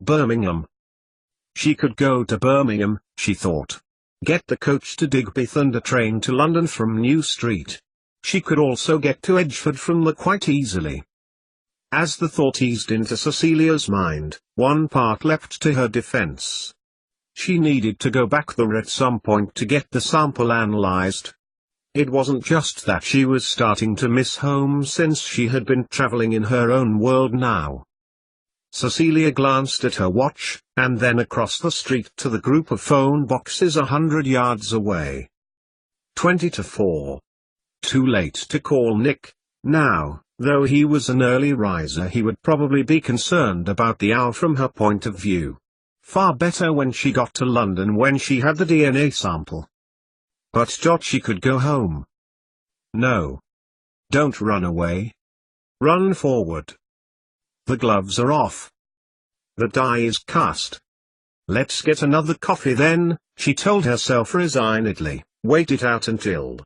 Birmingham. She could go to Birmingham, she thought. Get the coach to Digby and a train to London from New Street. She could also get to Edgeford from there quite easily. As the thought eased into Cecilia's mind, one part leapt to her defense. She needed to go back there at some point to get the sample analyzed. It wasn't just that she was starting to miss home since she had been traveling in her own world now. Cecilia glanced at her watch, and then across the street to the group of phone boxes 100 yards away. 20 to 4. Too late to call Nick, now. Though he was an early riser, he would probably be concerned about the hour from her point of view. Far better when she got to London when she had the DNA sample. But she could go home. No. Don't run away. Run forward. The gloves are off. The die is cast. Let's get another coffee then, she told herself resignedly, wait it out until.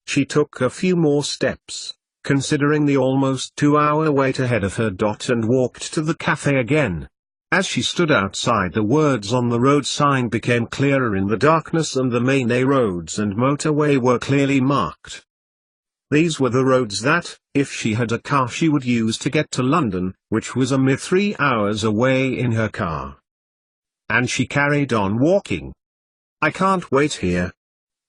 She took a few more steps, considering the almost 2-hour wait ahead of her, and walked to the cafe again. As she stood outside, the words on the road sign became clearer in the darkness, and the main roads and motorway were clearly marked. These were the roads that, if she had a car, she would use to get to London, which was a mere 3 hours away in her car. And she carried on walking. I can't wait here.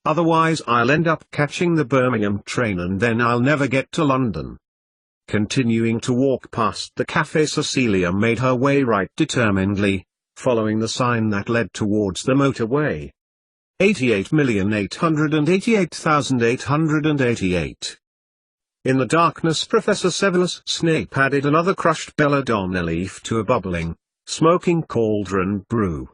Otherwise I'll end up catching the Birmingham train and then I'll never get to London. Continuing to walk past the cafe, Cecilia made her way right determinedly, following the sign that led towards the motorway. 88,888,888. In the darkness, Professor Severus Snape added another crushed belladonna leaf to a bubbling, smoking cauldron brew.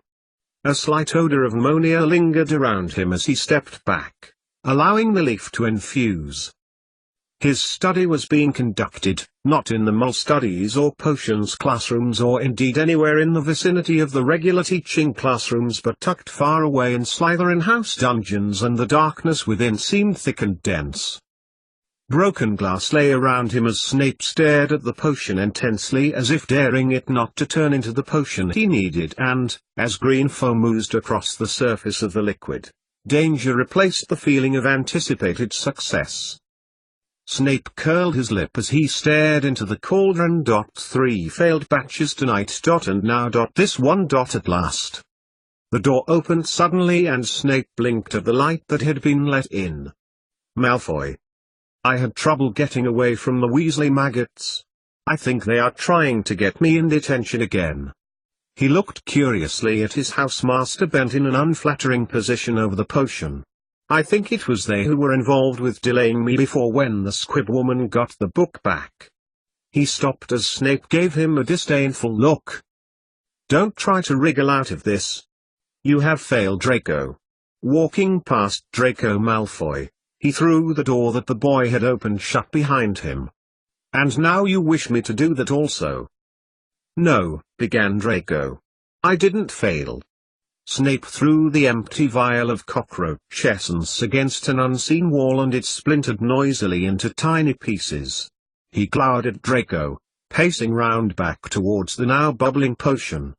A slight odor of ammonia lingered around him as he stepped back, allowing the leaf to infuse. His study was being conducted, not in the Mole Studies or Potions classrooms, or indeed anywhere in the vicinity of the regular teaching classrooms, but tucked far away in Slytherin House dungeons, and the darkness within seemed thick and dense. Broken glass lay around him as Snape stared at the potion intensely, as if daring it not to turn into the potion he needed, and, as green foam oozed across the surface of the liquid, danger replaced the feeling of anticipated success. Snape curled his lip as he stared into the cauldron. 3 failed batches tonight. And now. This one. At last. The door opened suddenly and Snape blinked at the light that had been let in. Malfoy. I had trouble getting away from the Weasley maggots. I think they are trying to get me in detention again. He looked curiously at his housemaster, bent in an unflattering position over the potion. I think it was they who were involved with delaying me before when the Squib woman got the book back. He stopped as Snape gave him a disdainful look. Don't try to wriggle out of this. You have failed, Draco. Walking past Draco Malfoy, he threw the door that the boy had opened shut behind him. And now you wish me to do that also? No, began Draco. I didn't fail. Snape threw the empty vial of cockroach essence against an unseen wall and it splintered noisily into tiny pieces. He glowered at Draco, pacing round back towards the now bubbling potion.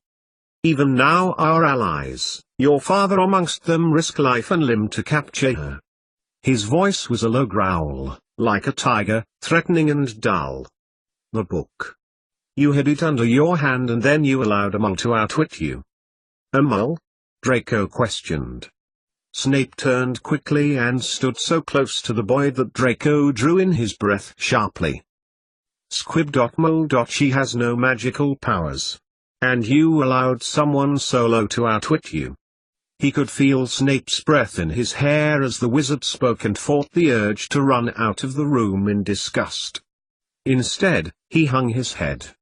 Even now our allies, your father amongst them, risk life and limb to capture her. His voice was a low growl, like a tiger, threatening and dull. The book. You had it under your hand and then you allowed a mole to outwit you. A mole? Draco questioned. Snape turned quickly and stood so close to the boy that Draco drew in his breath sharply. Squib. Mole. She has no magical powers. And you allowed someone so low to outwit you. He could feel Snape's breath in his hair as the wizard spoke and fought the urge to run out of the room in disgust. Instead, he hung his head.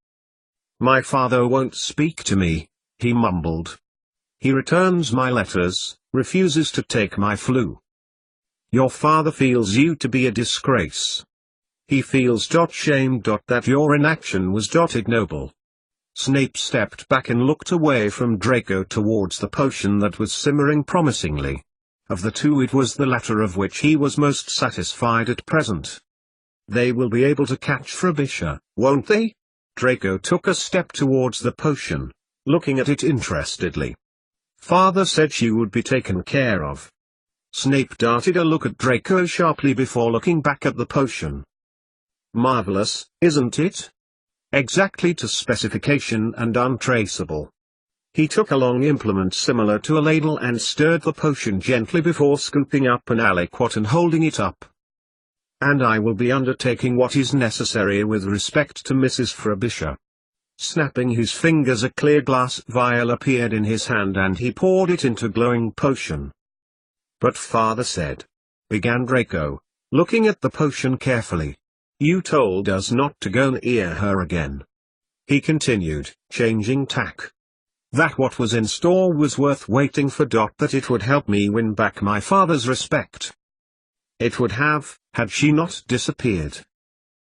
My father won't speak to me, he mumbled. He returns my letters, refuses to take my flu. Your father feels you to be a disgrace. He feels shamed that your inaction was ignoble. Snape stepped back and looked away from Draco towards the potion that was simmering promisingly. Of the two, it was the latter of which he was most satisfied at present. They will be able to catch Frobisher, won't they? Draco took a step towards the potion, looking at it interestedly. Father said she would be taken care of. Snape darted a look at Draco sharply before looking back at the potion. Marvelous, isn't it? Exactly to specification and untraceable. He took a long implement similar to a ladle and stirred the potion gently before scooping up an aliquot and holding it up. And I will be undertaking what is necessary with respect to Mrs. Frobisher. Snapping his fingers, a clear glass vial appeared in his hand and he poured it into glowing potion. But Father said, began Draco, looking at the potion carefully. You told us not to go near her again. He continued, changing tack. That what was in store was worth waiting for. That it would help me win back my father's respect. It would have, had she not disappeared.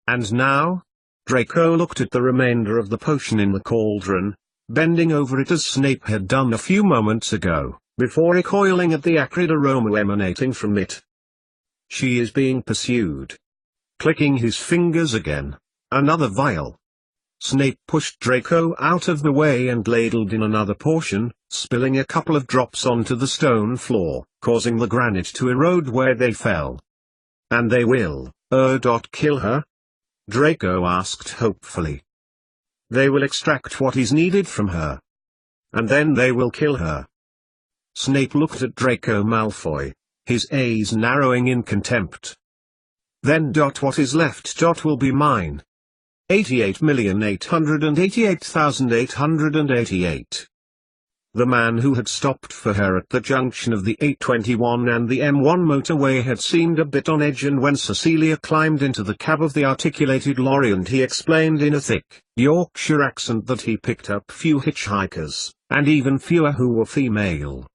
And now? Draco looked at the remainder of the potion in the cauldron, bending over it as Snape had done a few moments ago, before recoiling at the acrid aroma emanating from it. She is being pursued. Clicking his fingers again. Another vial. Snape pushed Draco out of the way and ladled in another portion, spilling a couple of drops onto the stone floor, causing the granite to erode where they fell. And they will, kill her? Draco asked hopefully. They will extract what is needed from her. And then they will kill her. Snape looked at Draco Malfoy, his eyes narrowing in contempt. Then what is left will be mine. 88,888,888. The man who had stopped for her at the junction of the 821 and the M1 motorway had seemed a bit on edge, and when Cecilia climbed into the cab of the articulated lorry and he explained in a thick Yorkshire accent that he picked up few hitchhikers, and even fewer who were female.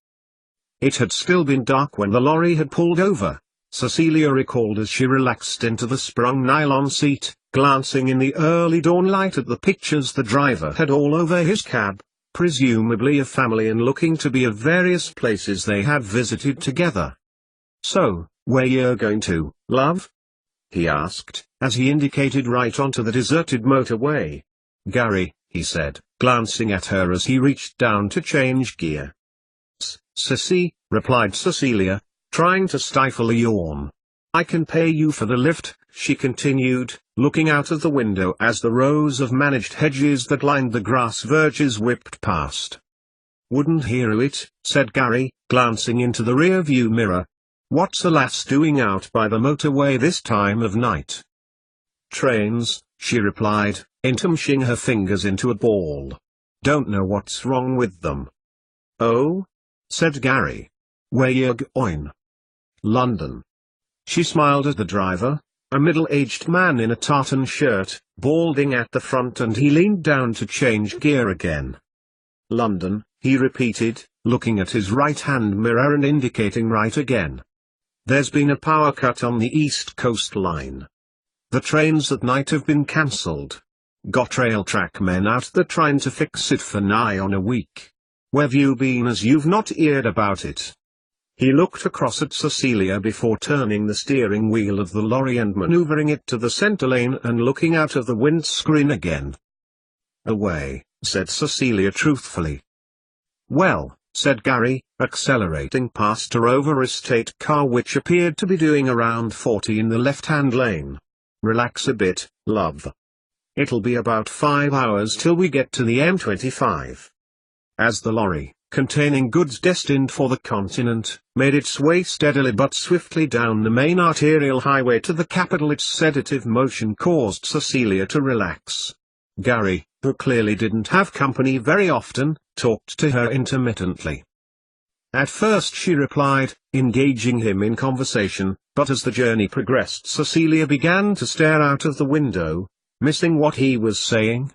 It had still been dark when the lorry had pulled over. Cecilia recalled as she relaxed into the sprung nylon seat, glancing in the early dawn light at the pictures the driver had all over his cab, presumably of family and looking to be of various places they had visited together. So, where you're going to, love? He asked, as he indicated right onto the deserted motorway. Gary, he said, glancing at her as he reached down to change gear. Sissy, replied Cecilia, trying to stifle a yawn. I can pay you for the lift, she continued, looking out of the window as the rows of managed hedges that lined the grass verges whipped past. Wouldn't hear it, said Gary, glancing into the rear-view mirror. What's a lass doing out by the motorway this time of night? Trains, she replied, entwinning her fingers into a ball. Don't know what's wrong with them. Oh? Said Gary. Where you going? London. She smiled at the driver, a middle-aged man in a tartan shirt, balding at the front, and he leaned down to change gear again. London, he repeated, looking at his right-hand mirror and indicating right again. There's been a power cut on the East Coast Line. The trains at night have been cancelled. Got rail track men out there trying to fix it for nigh on a week. Where've you been as you've not heard about it? He looked across at Cecilia before turning the steering wheel of the lorry and maneuvering it to the center lane and looking out of the windscreen again. Away, said Cecilia truthfully. Well, said Gary, accelerating past a Rover estate car which appeared to be doing around 40 in the left-hand lane. Relax a bit, love. It'll be about 5 hours till we get to the M25. As the lorry, containing goods destined for the continent, made its way steadily but swiftly down the main arterial highway to the capital, its sedative motion caused Cecilia to relax. Gary, who clearly didn't have company very often, talked to her intermittently. At first she replied, engaging him in conversation, but as the journey progressed Cecilia began to stare out of the window, missing what he was saying.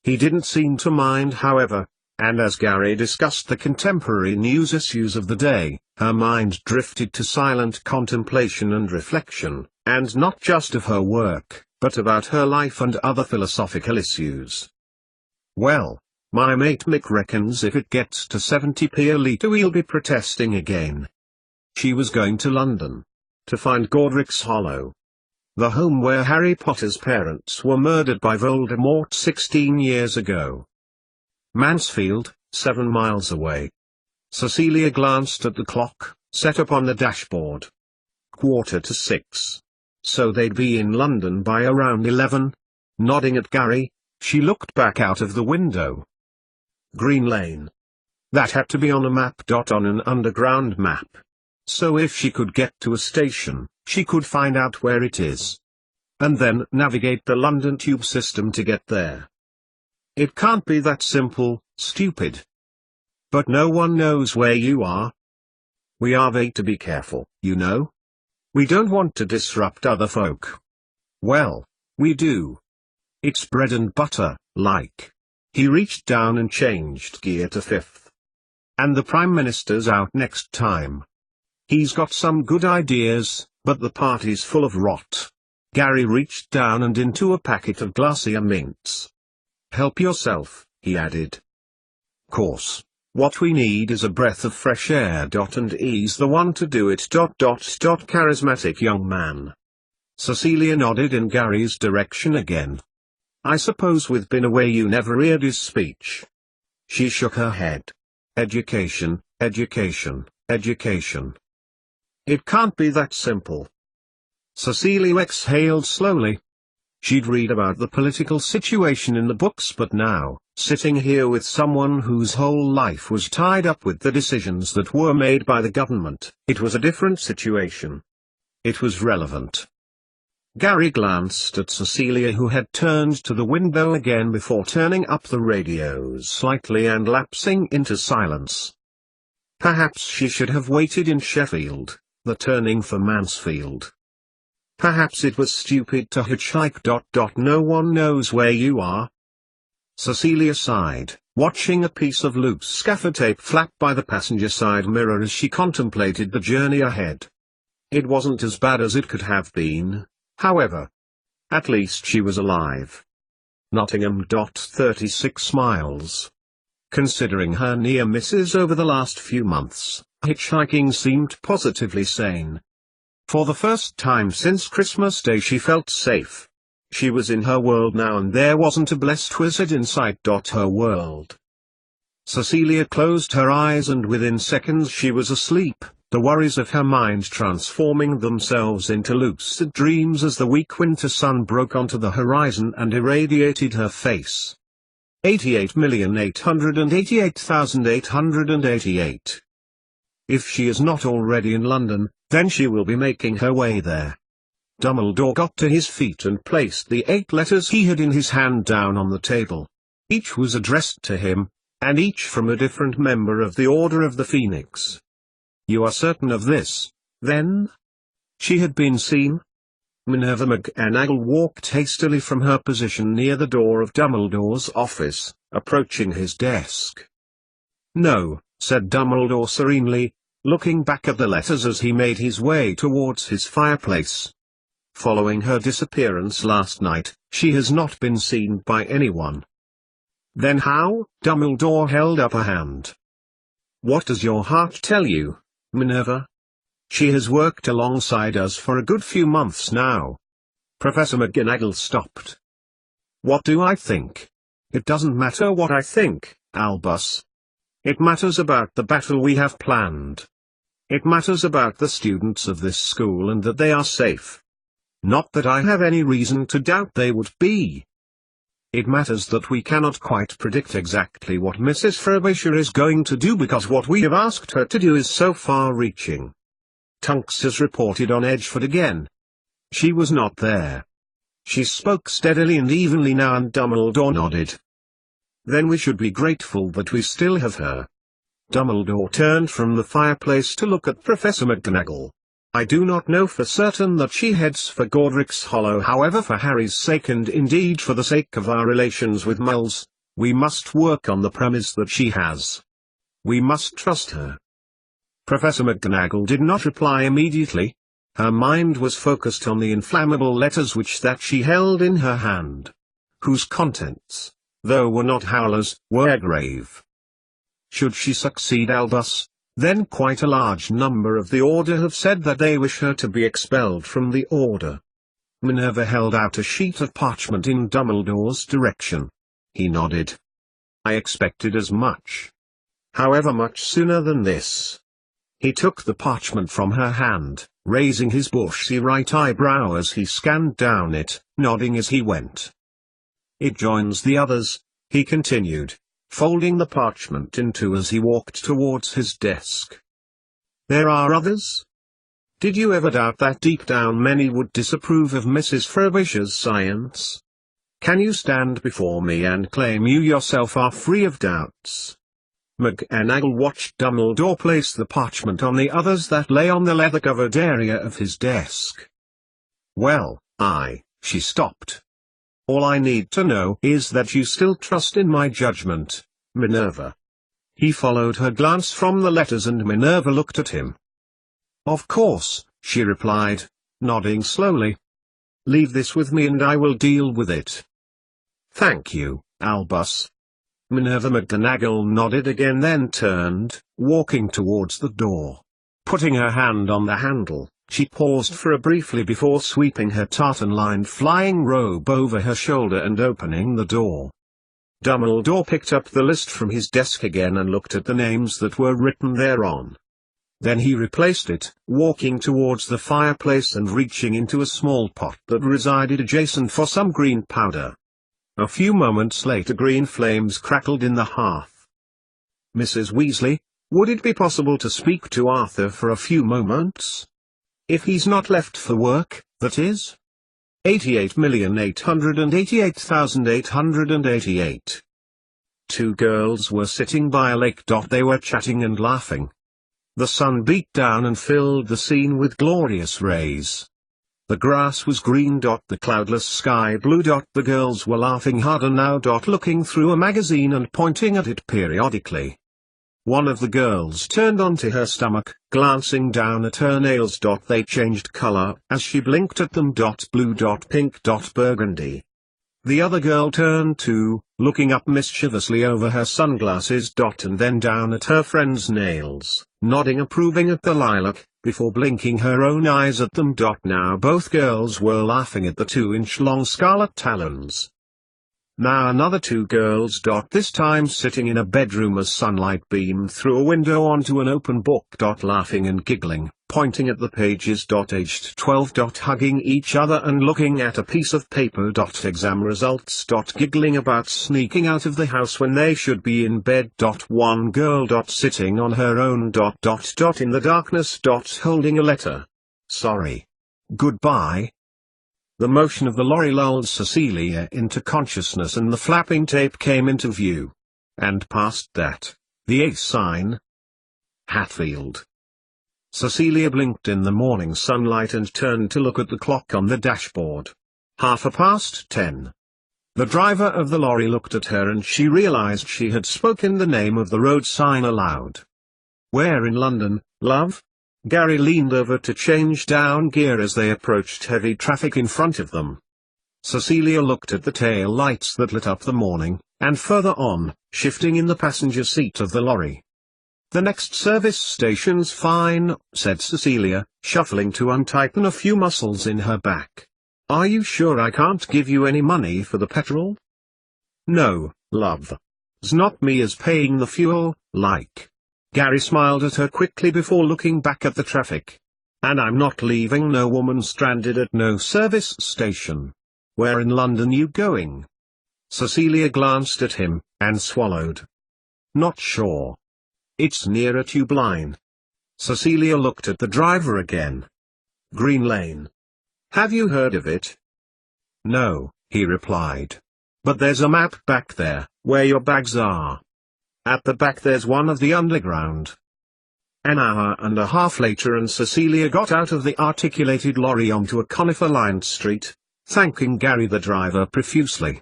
He didn't seem to mind, however. And as Gary discussed the contemporary news issues of the day, her mind drifted to silent contemplation and reflection, and not just of her work, but about her life and other philosophical issues. Well, my mate Mick reckons if it gets to 70p a litre we'll be protesting again. She was going to London. To find Godric's Hollow. The home where Harry Potter's parents were murdered by Voldemort 16 years ago. Mansfield, 7 miles away. Cecilia glanced at the clock, set up on the dashboard. 5:45. So they'd be in London by around 11. Nodding at Gary, she looked back out of the window. Green Lane. That had to be on a map. On an underground map. So if she could get to a station, she could find out where it is. And then navigate the London tube system to get there. It can't be that simple, stupid. But no one knows where you are. We are way to be careful, you know. We don't want to disrupt other folk. Well, we do. It's bread and butter, like. He reached down and changed gear to 5th. And the Prime Minister's out next time. He's got some good ideas, but the party's full of rot. Gary reached down and into a packet of Glacier mints. Help yourself, he added. Course. What we need is a breath of fresh air. And he's the one to do it. Charismatic young man. Cecilia nodded in Gary's direction again. I suppose we've been away you never heard his speech. She shook her head. Education, education, education. It can't be that simple. Cecilia exhaled slowly. She'd read about the political situation in the books, but now, sitting here with someone whose whole life was tied up with the decisions that were made by the government, it was a different situation. It was relevant. Gary glanced at Cecilia, who had turned to the window again before turning up the radio slightly and lapsing into silence. Perhaps she should have waited in Sheffield, the turning for Mansfield. Perhaps it was stupid to hitchhike. No one knows where you are. Cecilia sighed, watching a piece of loose gaffer tape flap by the passenger side mirror as she contemplated the journey ahead. It wasn't as bad as it could have been, however. At least she was alive. Nottingham. 36 miles. Considering her near misses over the last few months, hitchhiking seemed positively sane. For the first time since Christmas Day she felt safe. She was in her world now and there wasn't a blessed wizard in sight. Her world. Cecilia closed her eyes and within seconds she was asleep, the worries of her mind transforming themselves into lucid dreams as the weak winter sun broke onto the horizon and irradiated her face. 88,888,888. If she is not already in London, then she will be making her way there. Dumbledore got to his feet and placed the 8 letters he had in his hand down on the table. Each was addressed to him, and each from a different member of the Order of the Phoenix. You are certain of this, then? She had been seen? Minerva McGonagall walked hastily from her position near the door of Dumbledore's office, approaching his desk. No, said Dumbledore serenely, looking back at the letters as he made his way towards his fireplace. Following her disappearance last night, she has not been seen by anyone. Then how? Dumbledore held up a hand. What does your heart tell you, Minerva? She has worked alongside us for a good few months now. Professor McGonagall stopped. What do I think? It doesn't matter what I think, Albus. It matters about the battle we have planned. It matters about the students of this school and that they are safe. Not that I have any reason to doubt they would be. It matters that we cannot quite predict exactly what Mrs. Frobisher is going to do because what we have asked her to do is so far-reaching. Tunks has reported on Edgeford again. She was not there. She spoke steadily and evenly now and Dumbledore nodded. Then we should be grateful that we still have her. Dumbledore turned from the fireplace to look at Professor McGonagall. I do not know for certain that she heads for Godric's Hollow. However, for Harry's sake and indeed for the sake of our relations with Muggles, we must work on the premise that she has. We must trust her. Professor McGonagall did not reply immediately. Her mind was focused on the inflammable letters which she held in her hand. Whose contents, though were not Howlers, were grave. Should she succeed Albus, then quite a large number of the Order have said that they wish her to be expelled from the Order. Minerva held out a sheet of parchment in Dumbledore's direction. He nodded. I expected as much. However, much sooner than this. He took the parchment from her hand, raising his bushy right eyebrow as he scanned down it, nodding as he went. It joins the others, he continued, folding the parchment in two as he walked towards his desk. There are others? Did you ever doubt that deep down many would disapprove of Mrs. Frobisher's science? Can you stand before me and claim you yourself are free of doubts? McGonagall watched Dumbledore place the parchment on the others that lay on the leather-covered area of his desk. Well, she stopped. All I need to know is that you still trust in my judgment, Minerva. He followed her glance from the letters and Minerva looked at him. Of course, she replied, nodding slowly. Leave this with me and I will deal with it. Thank you, Albus. Minerva McGonagall nodded again, then turned, walking towards the door. Putting her hand on the handle, she paused for a briefly before sweeping her tartan-lined flying robe over her shoulder and opening the door. Dumbledore picked up the list from his desk again and looked at the names that were written thereon. Then he replaced it, walking towards the fireplace and reaching into a small pot that resided adjacent for some green powder. A few moments later green flames crackled in the hearth. Mrs. Weasley, would it be possible to speak to Arthur for a few moments? If he's not left for work, that is? 88,888,888. Two girls were sitting by a lake. They were chatting and laughing. The sun beat down and filled the scene with glorious rays. The grass was green. The cloudless sky blue. The girls were laughing harder now. Looking through a magazine and pointing at it periodically. One of the girls turned onto her stomach, glancing down at her nails. They changed color as she blinked at them. Blue. Pink. Burgundy. The other girl turned too, looking up mischievously over her sunglasses. And then down at her friend's nails, nodding approving at the lilac, before blinking her own eyes at them. Now both girls were laughing at the 2-inch-long scarlet talons. Now another two girls. This time sitting in a bedroom as sunlight beamed through a window onto an open book. Laughing and giggling, pointing at the pages. Aged 12. Hugging each other and looking at a piece of paper. Exam results. Giggling about sneaking out of the house when they should be in bed. One girl. Sitting on her own. In the darkness. Holding a letter. Sorry. Goodbye. The motion of the lorry lulled Cecilia into consciousness and the flapping tape came into view. And past that, the A sign. Hatfield. Cecilia blinked in the morning sunlight and turned to look at the clock on the dashboard. 10:30. The driver of the lorry looked at her and she realized she had spoken the name of the road sign aloud. Where in London, love? Gary leaned over to change down gear as they approached heavy traffic in front of them. Cecilia looked at the tail lights that lit up the morning, and further on, shifting in the passenger seat of the lorry. The next service station's fine, said Cecilia, shuffling to untighten a few muscles in her back. Are you sure I can't give you any money for the petrol? No, love. It's not me as paying the fuel, like. Gary smiled at her quickly before looking back at the traffic. And I'm not leaving no woman stranded at no service station. Where in London you going? Cecilia glanced at him, and swallowed. Not sure. It's near a tube line. Cecilia looked at the driver again. Green Lane. Have you heard of it? No, he replied. But there's a map back there, where your bags are. At the back there's one of the underground. An hour and a half later and Cecilia got out of the articulated lorry onto a conifer-lined street, thanking Gary the driver profusely.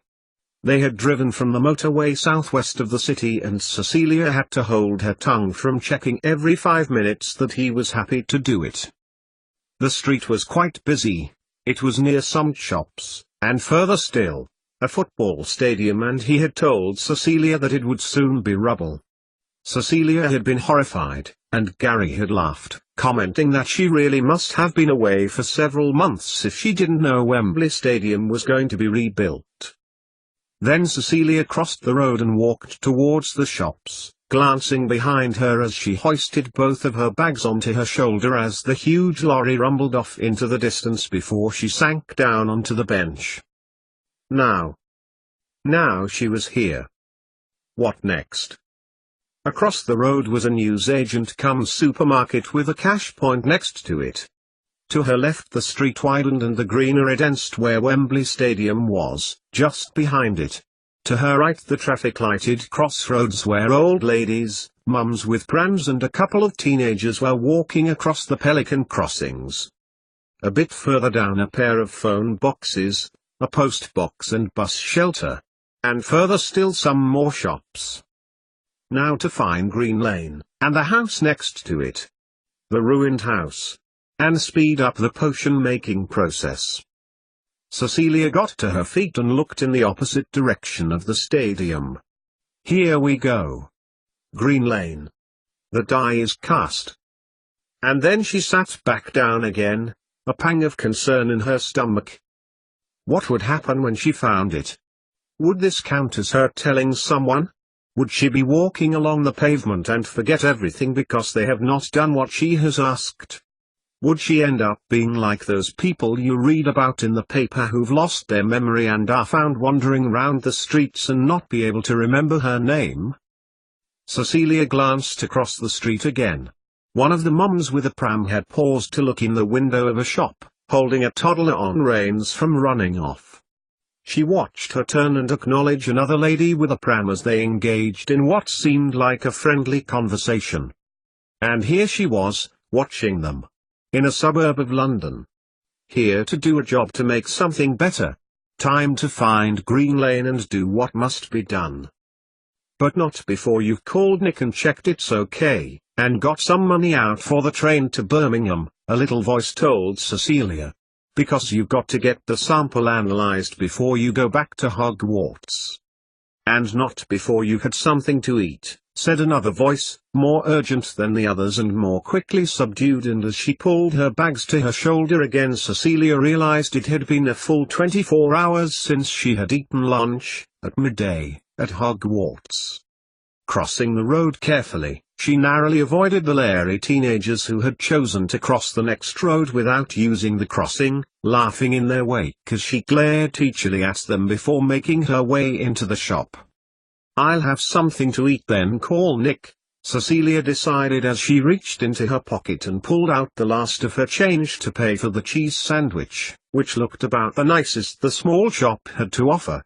They had driven from the motorway southwest of the city and Cecilia had to hold her tongue from checking every 5 minutes that he was happy to do it. The street was quite busy. It was near some shops, and further still, a football stadium, and he had told Cecilia that it would soon be rubble. Cecilia had been horrified, and Gary had laughed, commenting that she really must have been away for several months if she didn't know Wembley Stadium was going to be rebuilt. Then Cecilia crossed the road and walked towards the shops, glancing behind her as she hoisted both of her bags onto her shoulder as the huge lorry rumbled off into the distance before she sank down onto the bench. Now she was here. What next? Across the road was a newsagent cum supermarket with a cash point next to it. To her left the street widened and the greenery danced where Wembley Stadium was, just behind it. To her right the traffic-lighted crossroads where old ladies, mums with prams and a couple of teenagers were walking across the Pelican crossings. A bit further down a pair of phone boxes, a post box and bus shelter. And further still some more shops. Now to find Green Lane, and the house next to it. The ruined house. And speed up the potion-making process. Cecilia got to her feet and looked in the opposite direction of the stadium. Here we go. Green Lane. The die is cast. And then she sat back down again, a pang of concern in her stomach. What would happen when she found it? Would this count as her telling someone? Would she be walking along the pavement and forget everything because they have not done what she has asked? Would she end up being like those people you read about in the paper who've lost their memory and are found wandering round the streets and not be able to remember her name? Cecilia glanced across the street again. One of the mums with a pram had paused to look in the window of a shop, holding a toddler on reins from running off. She watched her turn and acknowledge another lady with a pram as they engaged in what seemed like a friendly conversation. And here she was, watching them. In a suburb of London. Here to do a job to make something better. Time to find Green Lane and do what must be done. But not before you've called Nick and checked it's okay, and got some money out for the train to Birmingham, a little voice told Cecilia. Because you've got to get the sample analyzed before you go back to Hogwarts. And not before you've had something to eat, said another voice, more urgent than the others and more quickly subdued, and as she pulled her bags to her shoulder again Cecilia realized it had been a full 24 hours since she had eaten lunch, at midday, at Hogwarts. Crossing the road carefully, she narrowly avoided the leery teenagers who had chosen to cross the next road without using the crossing, laughing in their wake as she glared teachily at them before making her way into the shop. I'll have something to eat then call Nick, Cecilia decided as she reached into her pocket and pulled out the last of her change to pay for the cheese sandwich, which looked about the nicest the small shop had to offer.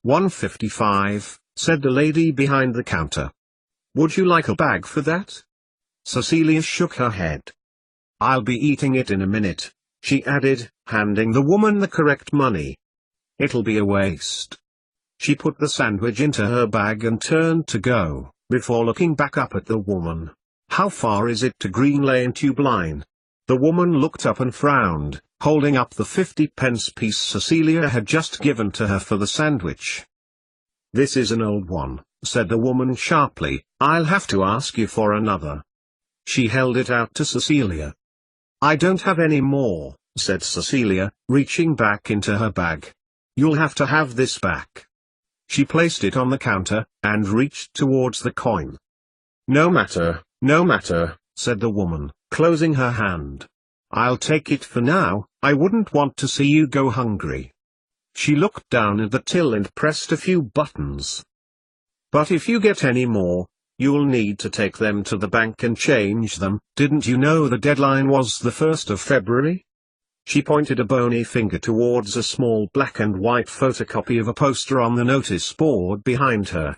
$1.55, said the lady behind the counter. Would you like a bag for that? Cecilia shook her head. I'll be eating it in a minute, she added, handing the woman the correct money. It'll be a waste. She put the sandwich into her bag and turned to go, before looking back up at the woman. How far is it to Green Lane Tube Line? The woman looked up and frowned, holding up the 50-pence piece Cecilia had just given to her for the sandwich. This is an old one, said the woman sharply. I'll have to ask you for another. She held it out to Cecilia. I don't have any more, said Cecilia, reaching back into her bag. You'll have to have this back. She placed it on the counter, and reached towards the coin. No matter, said the woman, closing her hand. I'll take it for now, I wouldn't want to see you go hungry. She looked down at the till and pressed a few buttons. But if you get any more, you'll need to take them to the bank and change them. Didn't you know the deadline was the 1st of February? She pointed a bony finger towards a small black and white photocopy of a poster on the notice board behind her.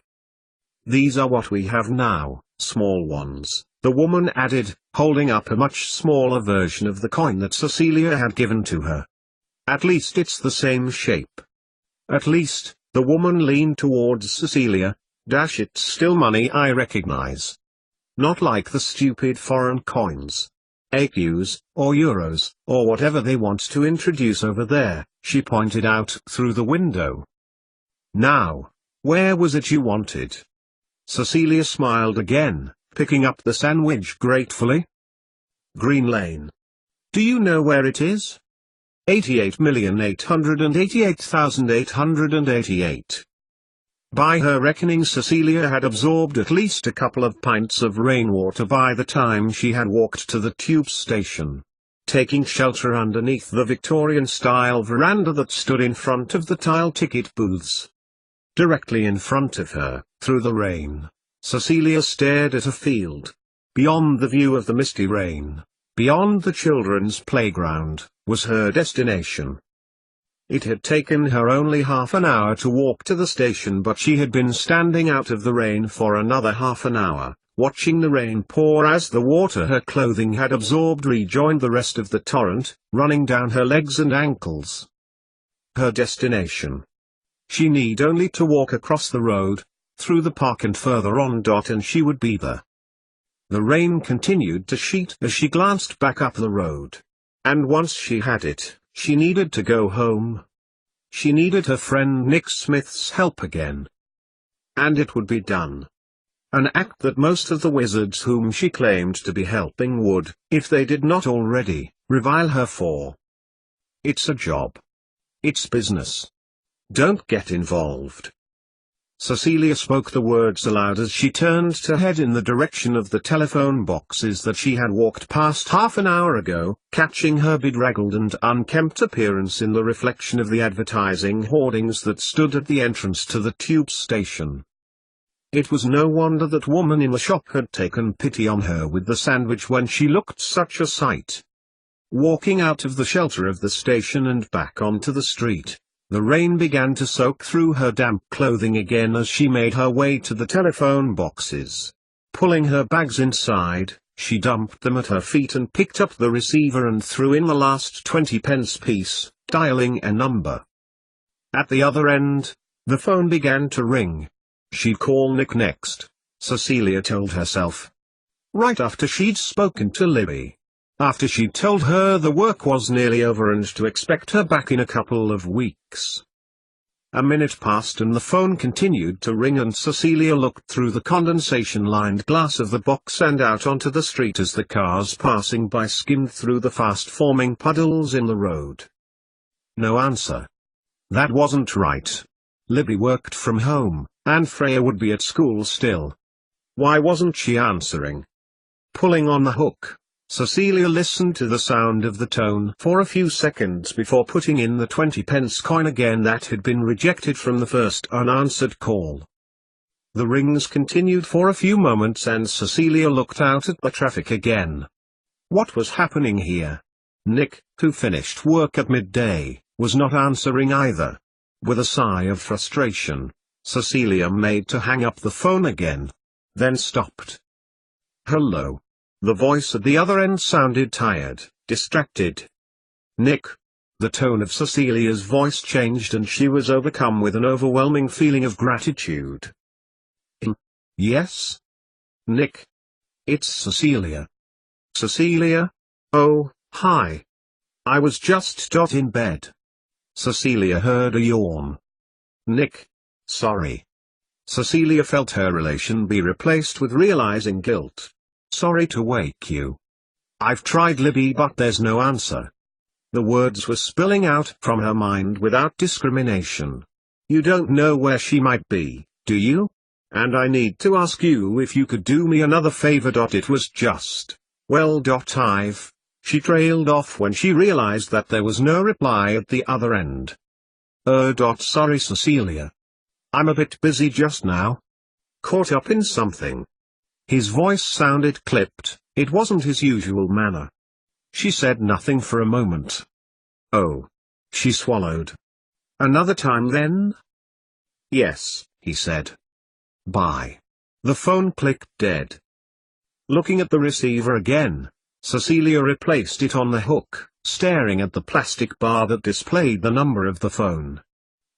These are what we have now, small ones, the woman added, holding up a much smaller version of the coin that Cecilia had given to her. At least it's the same shape. At least, the woman leaned towards Cecilia. It's still money I recognize. Not like the stupid foreign coins. AQs, or euros, or whatever they want to introduce over there, she pointed out through the window. Now, where was it you wanted? Cecilia smiled again, picking up the sandwich gratefully. Green Lane. Do you know where it is? 88,888,888. By her reckoning, Cecilia had absorbed at least a couple of pints of rainwater by the time she had walked to the tube station. Taking shelter underneath the Victorian-style veranda that stood in front of the tile ticket booths. Directly in front of her, through the rain, Cecilia stared at a field. Beyond the view of the misty rain, beyond the children's playground, was her destination. It had taken her only half an hour to walk to the station, but she had been standing out of the rain for another half an hour, watching the rain pour as the water her clothing had absorbed rejoined the rest of the torrent, running down her legs and ankles. Her destination. She need only to walk across the road, through the park and further on, and she would be there. The rain continued to sheet as she glanced back up the road. And once she had it, she needed to go home. She needed her friend Nick Smith's help again. And it would be done. An act that most of the wizards whom she claimed to be helping would, if they did not already, revile her for. It's a job. It's business. Don't get involved. Cecilia spoke the words aloud as she turned to head in the direction of the telephone boxes that she had walked past half an hour ago, catching her bedraggled and unkempt appearance in the reflection of the advertising hoardings that stood at the entrance to the tube station. It was no wonder that woman in the shop had taken pity on her with the sandwich when she looked such a sight. Walking out of the shelter of the station and back onto the street, the rain began to soak through her damp clothing again as she made her way to the telephone boxes. Pulling her bags inside, she dumped them at her feet and picked up the receiver and threw in the last 20p piece, dialing a number. At the other end, the phone began to ring. She'd call Nick next, Cecilia told herself. Right after she'd spoken to Libby. After she'd told her the work was nearly over and to expect her back in a couple of weeks. A minute passed and the phone continued to ring, and Cecilia looked through the condensation-lined glass of the box and out onto the street as the cars passing by skimmed through the fast-forming puddles in the road. No answer. That wasn't right. Libby worked from home, and Freya would be at school still. Why wasn't she answering? Pulling on the hook, Cecilia listened to the sound of the tone for a few seconds before putting in the 20p coin again that had been rejected from the first unanswered call. The rings continued for a few moments and Cecilia looked out at the traffic again. What was happening here? Nick, who finished work at midday, was not answering either. With a sigh of frustration, Cecilia made to hang up the phone again. Then stopped. Hello. The voice at the other end sounded tired, distracted. Nick. The tone of Cecilia's voice changed and she was overcome with an overwhelming feeling of gratitude. Yes? Nick. It's Cecilia. Cecilia? Oh, hi. I was just in bed. Cecilia heard a yawn. Nick. Sorry. Cecilia felt her relation be replaced with realizing guilt. Sorry to wake you. I've tried Libby but there's no answer. The words were spilling out from her mind without discrimination. You don't know where she might be, do you? And I need to ask you if you could do me another favor. It was just, well. She trailed off when she realized that there was no reply at the other end. Sorry Cecilia. I'm a bit busy just now. Caught up in something. His voice sounded clipped, it wasn't his usual manner. She said nothing for a moment. Oh. She swallowed. Another time then? Yes, he said. Bye. The phone clicked dead. Looking at the receiver again, Cecilia replaced it on the hook, staring at the plastic bar that displayed the number of the phone.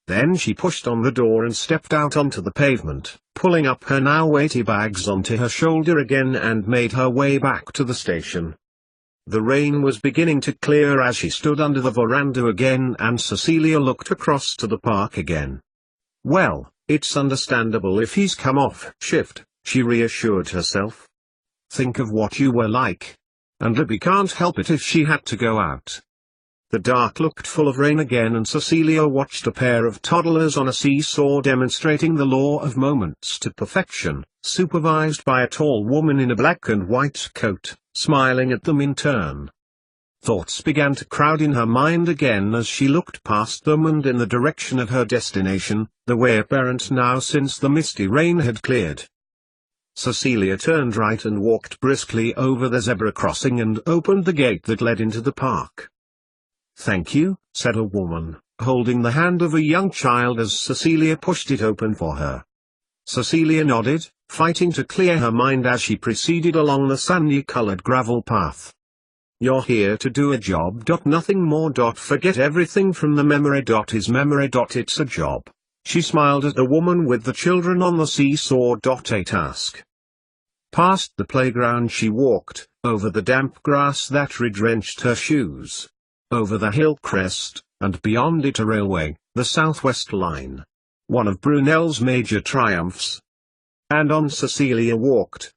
Then she pushed on the door and stepped out onto the pavement, pulling up her now weighty bags onto her shoulder again and made her way back to the station. The rain was beginning to clear as she stood under the veranda again and Cecilia looked across to the park again. Well, it's understandable if he's come off shift, she reassured herself. Think of what you were like. And Libby can't help it if she had to go out. The dark looked full of rain again, and Cecilia watched a pair of toddlers on a seesaw demonstrating the law of moments to perfection, supervised by a tall woman in a black and white coat, smiling at them in turn. Thoughts began to crowd in her mind again as she looked past them and in the direction of her destination, the way apparent now since the misty rain had cleared. Cecilia turned right and walked briskly over the zebra crossing and opened the gate that led into the park. "Thank you," said a woman, holding the hand of a young child as Cecilia pushed it open for her. Cecilia nodded, fighting to clear her mind as she proceeded along the sandy-colored gravel path. "You're here to do a job. Nothing more. Forget everything from the memory. Is memory. It's a job." She smiled at the woman with the children on the seesaw. A task. Past the playground she walked, over the damp grass that re-drenched her shoes. Over the hill crest, and beyond it a railway, the Southwest Line. One of Brunel's major triumphs. And on Cecilia walked.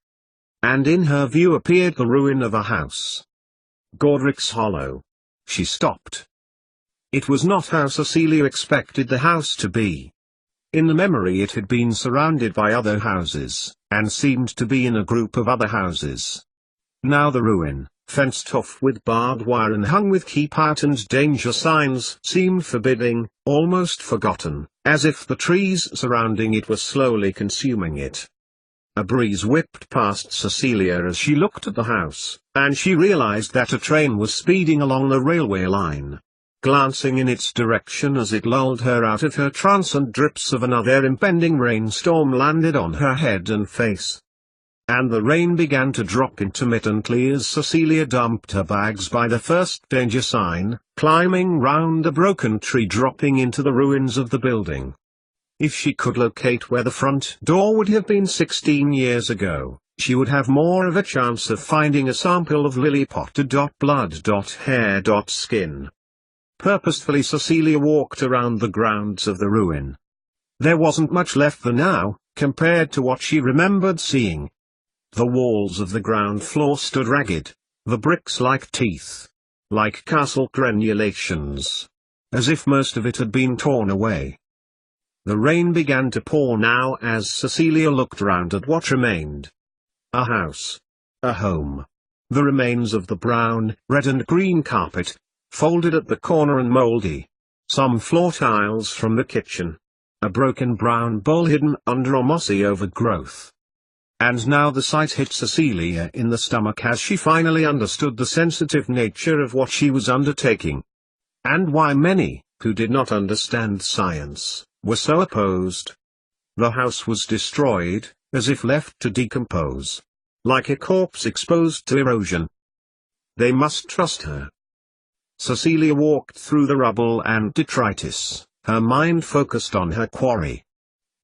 And in her view appeared the ruin of a house. Godric's Hollow. She stopped. It was not how Cecilia expected the house to be. In the memory it had been surrounded by other houses, and seemed to be in a group of other houses. Now the ruin, fenced off with barbed wire and hung with keep out and danger signs, seemed forbidding, almost forgotten, as if the trees surrounding it were slowly consuming it. A breeze whipped past Cecilia as she looked at the house, and she realized that a train was speeding along the railway line. Glancing in its direction as it lulled her out of her trance, and drips of another impending rainstorm landed on her head and face. And the rain began to drop intermittently as Cecilia dumped her bags by the first danger sign, climbing round a broken tree, dropping into the ruins of the building. If she could locate where the front door would have been 16 years ago, she would have more of a chance of finding a sample of Lily Potter. Blood. Hair. Skin. Purposefully Cecilia walked around the grounds of the ruin. There wasn't much left there now, compared to what she remembered seeing. The walls of the ground floor stood ragged, the bricks like teeth, like castle crenulations, as if most of it had been torn away. The rain began to pour now as Cecilia looked round at what remained. A house. A home. The remains of the brown, red and green carpet, folded at the corner and mouldy. Some floor tiles from the kitchen. A broken brown bowl hidden under a mossy overgrowth. And now the sight hit Cecilia in the stomach as she finally understood the sensitive nature of what she was undertaking. And why many, who did not understand science, were so opposed. The house was destroyed, as if left to decompose. Like a corpse exposed to erosion. They must trust her. Cecilia walked through the rubble and detritus, her mind focused on her quarry.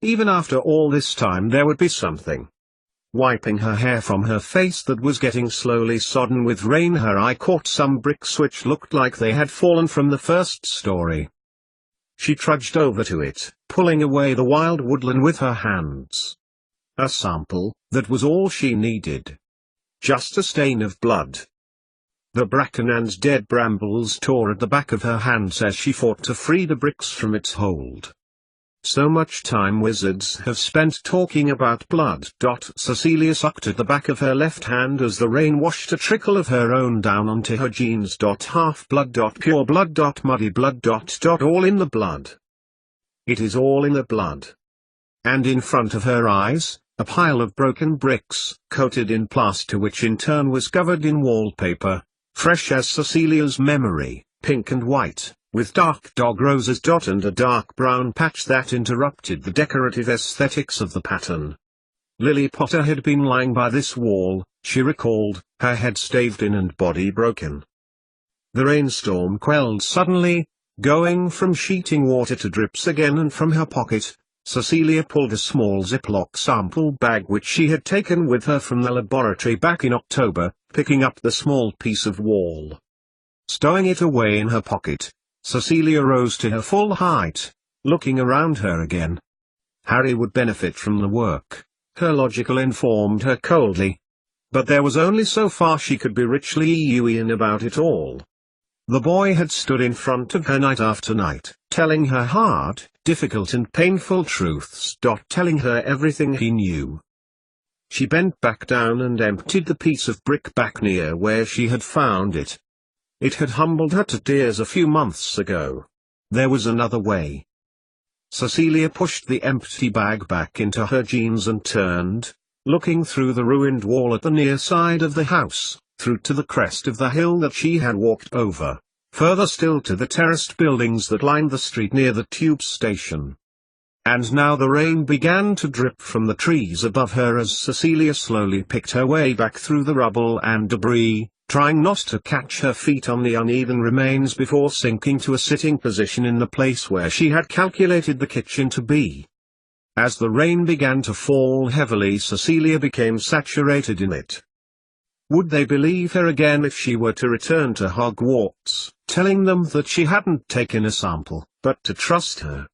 Even after all this time there would be something. Wiping her hair from her face that was getting slowly sodden with rain, her eye caught some bricks which looked like they had fallen from the first story. She trudged over to it, pulling away the wild woodland with her hands. A sample, that was all she needed. Just a stain of blood. The bracken and dead brambles tore at the back of her hands as she fought to free the bricks from its hold. So much time wizards have spent talking about blood. Cecilia sucked at the back of her left hand as the rain washed a trickle of her own down onto her jeans. Half blood. Pure blood. Muddy blood. All in the blood. It is all in the blood. And in front of her eyes, a pile of broken bricks, coated in plaster which in turn was covered in wallpaper, fresh as Cecilia's memory, pink and white, with dark dog roses. And a dark brown patch that interrupted the decorative aesthetics of the pattern. Lily Potter had been lying by this wall, she recalled, her head staved in and body broken. The rainstorm quelled suddenly, going from sheeting water to drips again, and from her pocket, Cecilia pulled a small Ziploc sample bag which she had taken with her from the laboratory back in October, picking up the small piece of wall. Stowing it away in her pocket, Cecilia rose to her full height, looking around her again. Harry would benefit from the work, her logical informed her coldly. But there was only so far she could be richly Jungian about it all. The boy had stood in front of her night after night, telling her hard, difficult and painful truths. Telling her everything he knew. She bent back down and emptied the piece of brick back near where she had found it. It had humbled her to tears a few months ago. There was another way. Cecilia pushed the empty bag back into her jeans and turned, looking through the ruined wall at the near side of the house, through to the crest of the hill that she had walked over, further still to the terraced buildings that lined the street near the tube station. And now the rain began to drip from the trees above her as Cecilia slowly picked her way back through the rubble and debris, trying not to catch her feet on the uneven remains before sinking to a sitting position in the place where she had calculated the kitchen to be. As the rain began to fall heavily, Cecilia became saturated in it. Would they believe her again if she were to return to Hogwarts, telling them that she hadn't taken a sample, but to trust her?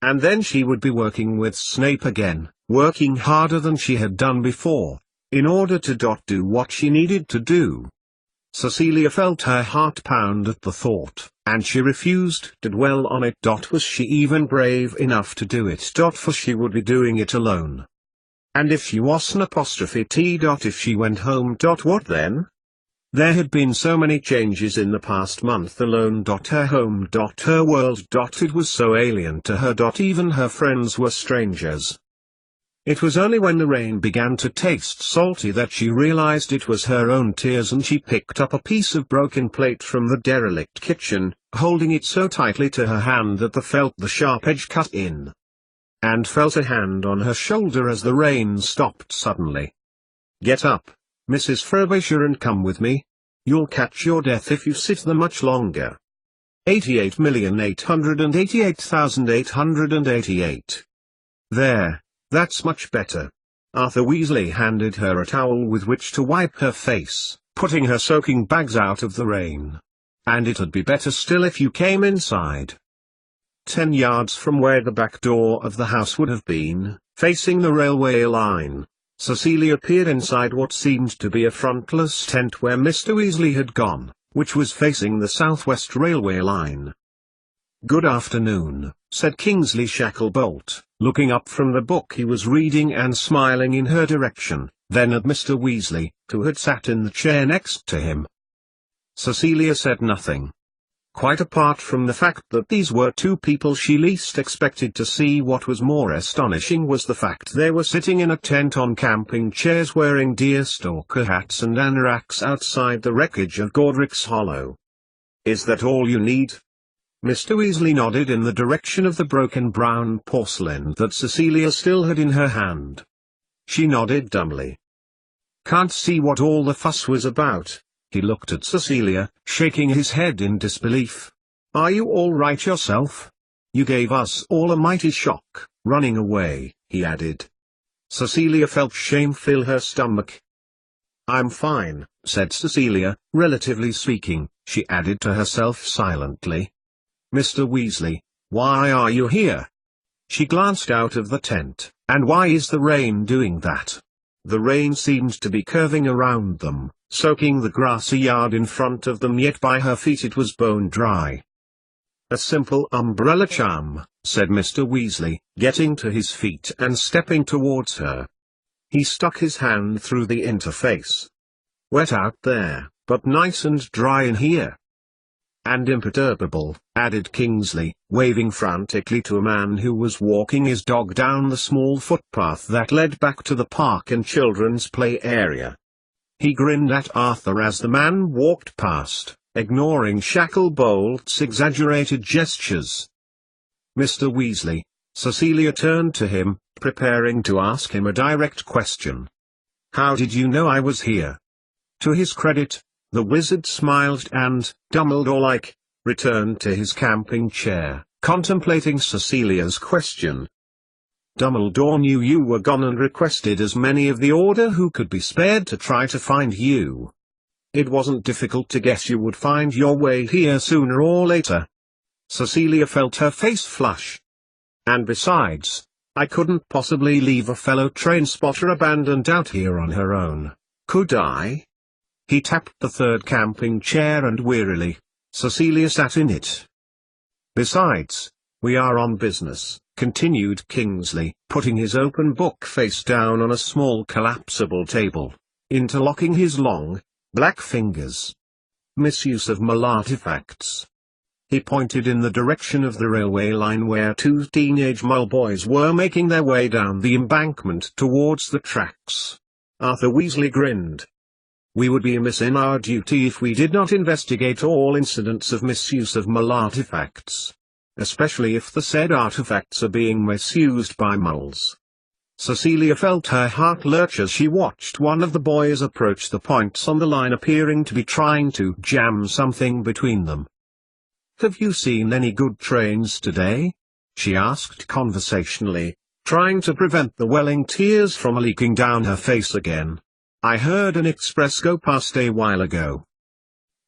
And then she would be working with Snape again, working harder than she had done before, in order to do what she needed to do. Cecilia felt her heart pound at the thought, and she refused to dwell on it. Was she even brave enough to do it? For she would be doing it alone. And if she wasn't if she went home. What then? There had been so many changes in the past month alone. Her home. Her world. It was so alien to her. Even her friends were strangers. It was only when the rain began to taste salty that she realized it was her own tears, and she picked up a piece of broken plate from the derelict kitchen, holding it so tightly to her hand that felt the sharp edge cut in. And felt a hand on her shoulder as the rain stopped suddenly. "Get up, Mrs. Frobisher, and come with me. You'll catch your death if you sit there much longer." 88,888,888. There. That's much better. Arthur Weasley handed her a towel with which to wipe her face, putting her soaking bags out of the rain. "And it'd be better still if you came inside." 10 yards from where the back door of the house would have been, facing the railway line, Cecilia peered inside what seemed to be a frontless tent where Mr. Weasley had gone, which was facing the Southwest Railway line. "Good afternoon," said Kingsley Shacklebolt, looking up from the book he was reading and smiling in her direction, then at Mr. Weasley, who had sat in the chair next to him. Cecilia said nothing. Quite apart from the fact that these were two people she least expected to see, what was more astonishing was the fact they were sitting in a tent on camping chairs wearing deerstalker hats and anoraks outside the wreckage of Godric's Hollow. "Is that all you need?" Mr. Weasley nodded in the direction of the broken brown porcelain that Cecilia still had in her hand. She nodded dumbly. "Can't see what all the fuss was about." He looked at Cecilia, shaking his head in disbelief. "Are you all right yourself? You gave us all a mighty shock, running away," he added. Cecilia felt shame fill her stomach. "I'm fine," said Cecilia, "relatively speaking," she added to herself silently. "Mr. Weasley, why are you here?" She glanced out of the tent. "And why is the rain doing that?" The rain seemed to be curving around them, soaking the grassy yard in front of them, yet by her feet it was bone dry. "A simple umbrella charm," said Mr. Weasley, getting to his feet and stepping towards her. He stuck his hand through the interface. "Wet out there, but nice and dry in here." "And imperturbable," added Kingsley, waving frantically to a man who was walking his dog down the small footpath that led back to the park and children's play area. He grinned at Arthur as the man walked past, ignoring Shacklebolt's exaggerated gestures. "Mr. Weasley," Cecilia turned to him, preparing to ask him a direct question. "How did you know I was here?" To his credit, the wizard smiled and, Dumbledore-like, returned to his camping chair, contemplating Cecilia's question. "Dumbledore knew you were gone and requested as many of the Order who could be spared to try to find you. It wasn't difficult to guess you would find your way here sooner or later." Cecilia felt her face flush. "And besides, I couldn't possibly leave a fellow train spotter abandoned out here on her own, could I?" He tapped the third camping chair and wearily Cecilia sat in it. Besides, we are on business, continued Kingsley, putting his open book face down on a small collapsible table, interlocking his long, black fingers. Misuse of Mall artifacts. He pointed in the direction of the railway line where two teenage Mall boys were making their way down the embankment towards the tracks. Arthur Weasley grinned. We would be amiss in our duty if we did not investigate all incidents of misuse of Mall artifacts. Especially if the said artifacts are being misused by Mulls. Cecilia felt her heart lurch as she watched one of the boys approach the points on the line, appearing to be trying to jam something between them. Have you seen any good trains today? She asked conversationally, trying to prevent the welling tears from leaking down her face again. I heard an express go past a while ago.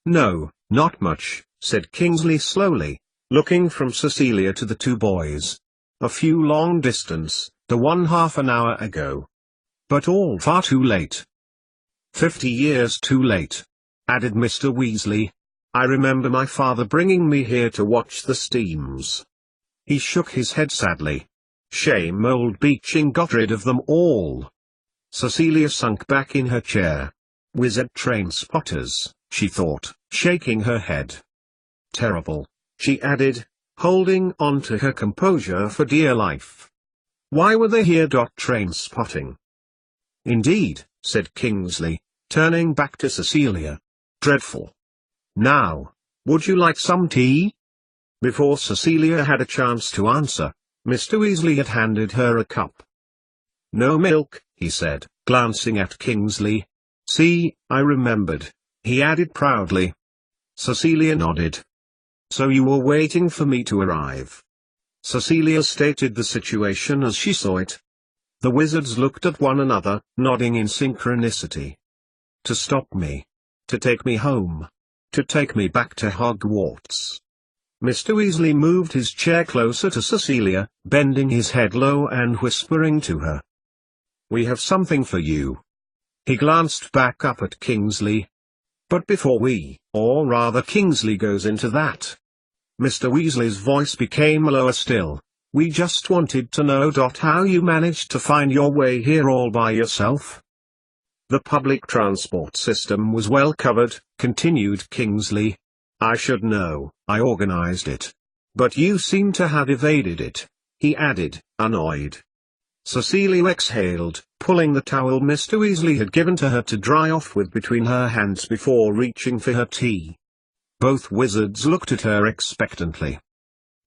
No, not much, said Kingsley slowly, looking from Cecilia to the two boys. A few long distance, the one half an hour ago. But all far too late. 50 years too late, added Mr. Weasley. I remember my father bringing me here to watch the steams. He shook his head sadly. Shame old Beeching got rid of them all. Cecilia sunk back in her chair. Wizard train spotters, she thought, shaking her head. Terrible, she added, holding on to her composure for dear life. Why were they here? Train spotting. Indeed, said Kingsley, turning back to Cecilia. Dreadful. Now, would you like some tea? Before Cecilia had a chance to answer, Mr. Weasley had handed her a cup. No milk, he said, glancing at Kingsley. See, I remembered, he added proudly. Cecilia nodded. So you were waiting for me to arrive. Cecilia stated the situation as she saw it. The wizards looked at one another, nodding in synchronicity. To stop me. To take me home. To take me back to Hogwarts. Mr. Weasley moved his chair closer to Cecilia, bending his head low and whispering to her. We have something for you. He glanced back up at Kingsley. But before or rather Kingsley goes into that. Mr. Weasley's voice became lower still. We just wanted to know how you managed to find your way here all by yourself. The public transport system was well covered, continued Kingsley. I should know, I organized it. But you seem to have evaded it, he added, annoyed. Cecilia exhaled, pulling the towel Mr. Weasley had given to her to dry off with between her hands before reaching for her tea. Both wizards looked at her expectantly.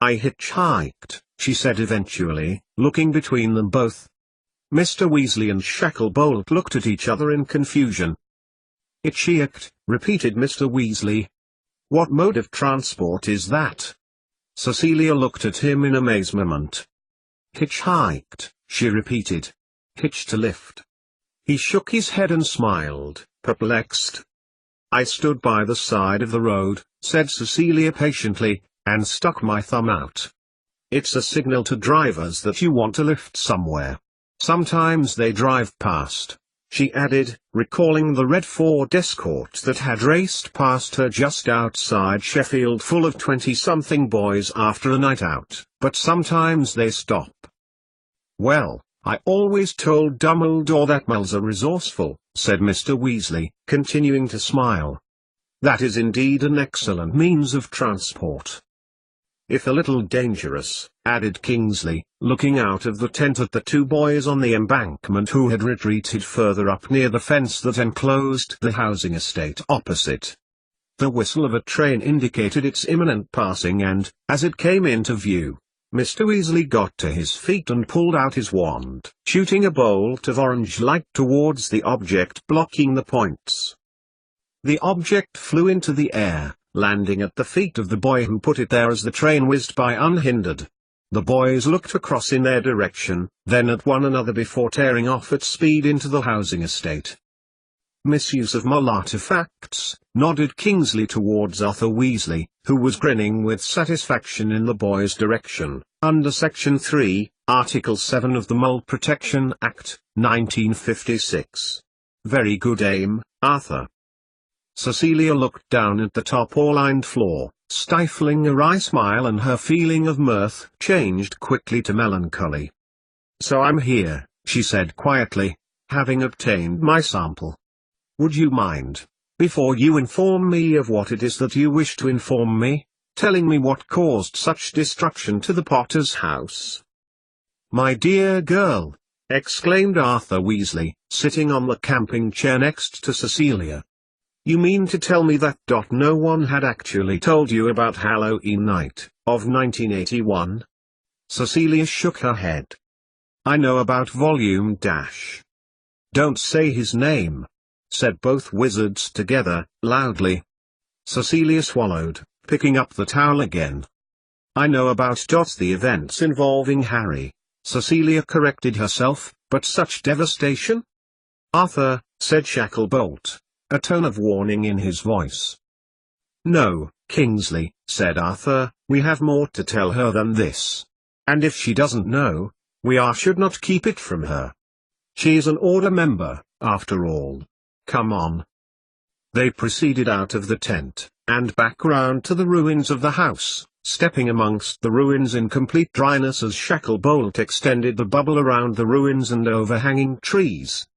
I hitchhiked, she said eventually, looking between them both. Mr. Weasley and Shacklebolt looked at each other in confusion. Hitchhiked, repeated Mr. Weasley. What mode of transport is that? Cecilia looked at him in amazement. Hitchhiked, she repeated. Hitch to lift. He shook his head and smiled, perplexed. I stood by the side of the road, said Cecilia patiently, and stuck my thumb out. It's a signal to drivers that you want to lift somewhere. Sometimes they drive past, she added, recalling the red Ford Escort that had raced past her just outside Sheffield full of 20-something boys after a night out, but sometimes they stop. Well, I always told Dumbledore that Mulls are resourceful, said Mr. Weasley, continuing to smile. That is indeed an excellent means of transport. If a little dangerous, added Kingsley, looking out of the tent at the two boys on the embankment who had retreated further up near the fence that enclosed the housing estate opposite. The whistle of a train indicated its imminent passing and, as it came into view, Mr. Weasley got to his feet and pulled out his wand, shooting a bolt of orange light towards the object blocking the points. The object flew into the air, landing at the feet of the boy who put it there as the train whizzed by unhindered. The boys looked across in their direction, then at one another before tearing off at speed into the housing estate. Misuse of Mall artifacts, nodded Kingsley towards Arthur Weasley, who was grinning with satisfaction in the boy's direction, under Section 3, Article 7 of the Mall Protection Act, 1956. Very good aim, Arthur. Cecilia looked down at the tarpaulin floor, stifling a wry smile, and her feeling of mirth changed quickly to melancholy. "So I'm here," she said quietly, "having obtained my sample. Would you mind, before you inform me of what it is that you wish to inform me, telling me what caused such destruction to the Potter's house?" "My dear girl," exclaimed Arthur Weasley, sitting on the camping chair next to Cecilia. "You mean to tell me that no one had actually told you about Halloween night of 1981? Cecilia shook her head. "I know about Volume Dash." "Don't say his name," said both wizards together, loudly. Cecilia swallowed, picking up the towel again. "I know about the events involving Harry," Cecilia corrected herself, "but such devastation?" "Arthur," said Shacklebolt, a tone of warning in his voice. "No, Kingsley," said Arthur, "we have more to tell her than this. And if she doesn't know, should not keep it from her. She is an Order member, after all. Come on." They proceeded out of the tent, and back round to the ruins of the house, stepping amongst the ruins in complete dryness as Shacklebolt extended the bubble around the ruins and overhanging trees.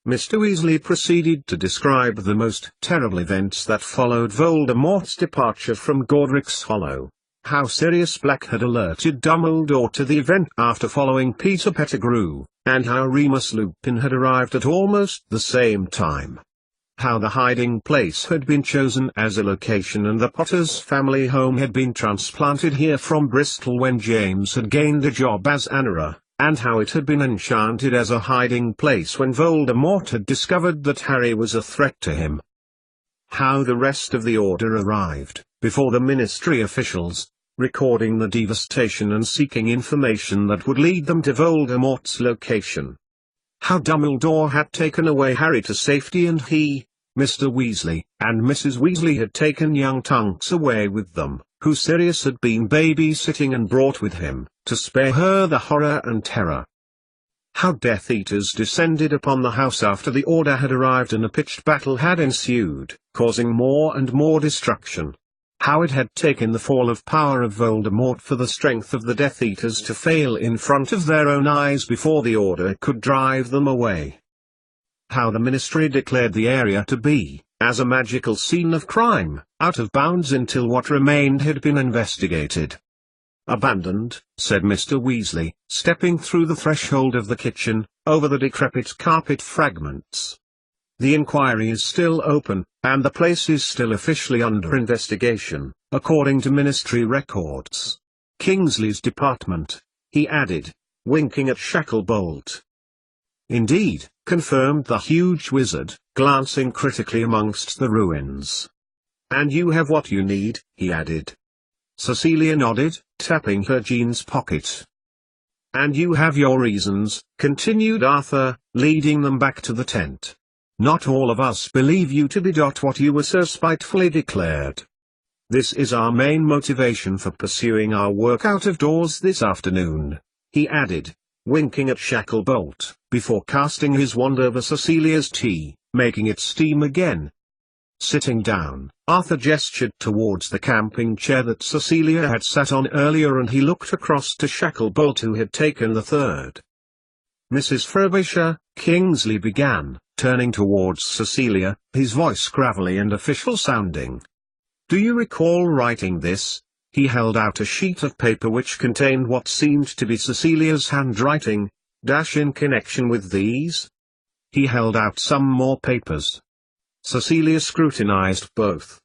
Mr. Weasley proceeded to describe the most terrible events that followed Voldemort's departure from Godric's Hollow. How Sirius Black had alerted Dumbledore to the event after following Peter Pettigrew, and how Remus Lupin had arrived at almost the same time. How the hiding place had been chosen as a location and the Potter's family home had been transplanted here from Bristol when James had gained a job as Anora, and how it had been enchanted as a hiding place when Voldemort had discovered that Harry was a threat to him. How the rest of the Order arrived, before the Ministry officials, recording the devastation and seeking information that would lead them to Voldemort's location. How Dumbledore had taken away Harry to safety and he, Mr. Weasley, and Mrs. Weasley had taken young Tonks away with them, who Sirius had been babysitting and brought with him, to spare her the horror and terror. How Death Eaters descended upon the house after the Order had arrived and a pitched battle had ensued, causing more and more destruction. How it had taken the fall of power of Voldemort for the strength of the Death Eaters to fail in front of their own eyes before the Order could drive them away. How the Ministry declared the area to be, as a magical scene of crime, out of bounds until what remained had been investigated. "Abandoned," said Mr. Weasley, stepping through the threshold of the kitchen, over the decrepit carpet fragments. "The inquiry is still open, and the place is still officially under investigation, according to Ministry records. Kingsley's department," he added, winking at Shacklebolt. "Indeed," confirmed the huge wizard, glancing critically amongst the ruins. "And you have what you need," he added. Cecilia nodded, tapping her jeans pocket. "And you have your reasons," continued Arthur, leading them back to the tent. "Not all of us believe you to be what you were so spitefully declared. This is our main motivation for pursuing our work out of doors this afternoon," he added, winking at Shacklebolt, before casting his wand over Cecilia's tea, making it steam again. Sitting down, Arthur gestured towards the camping chair that Cecilia had sat on earlier, and he looked across to Shacklebolt, who had taken the third. "Mrs. Frobisher," Kingsley began, turning towards Cecilia, his voice gravelly and official sounding. "Do you recall writing this?" He held out a sheet of paper which contained what seemed to be Cecilia's handwriting. In connection with these? He held out some more papers. Cecilia scrutinized both.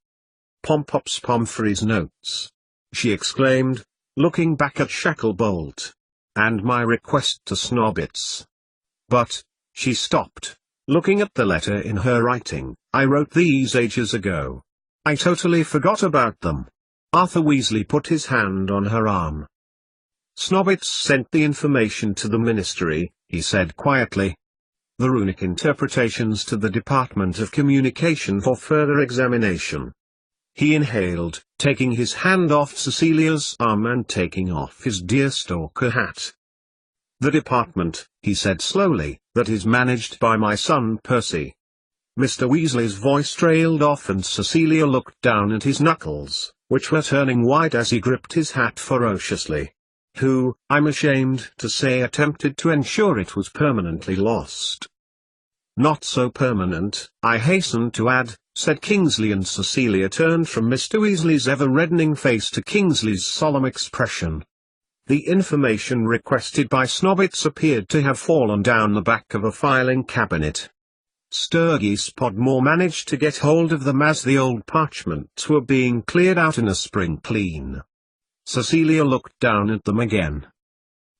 "Pompops Pomfrey's notes," she exclaimed, looking back at Shacklebolt. "And my request to Snobbits. But," she stopped, looking at the letter in her writing, "I wrote these ages ago. I totally forgot about them." Arthur Weasley put his hand on her arm. "Snobbits sent the information to the Ministry," he said quietly. "The runic interpretations to the Department of Communication for further examination." He inhaled, taking his hand off Cecilia's arm and taking off his deerstalker hat. "The department," he said slowly, "that is managed by my son Percy." Mr. Weasley's voice trailed off and Cecilia looked down at his knuckles, which were turning white as he gripped his hat ferociously. Who, I'm ashamed to say, attempted to ensure it was permanently lost. Not so permanent, I hasten to add, said Kingsley, and Cecilia turned from Mr. Weasley's ever-reddening face to Kingsley's solemn expression. The information requested by Snobbits appeared to have fallen down the back of a filing cabinet. Sturgis Podmore managed to get hold of them as the old parchments were being cleared out in a spring clean. Cecilia looked down at them again.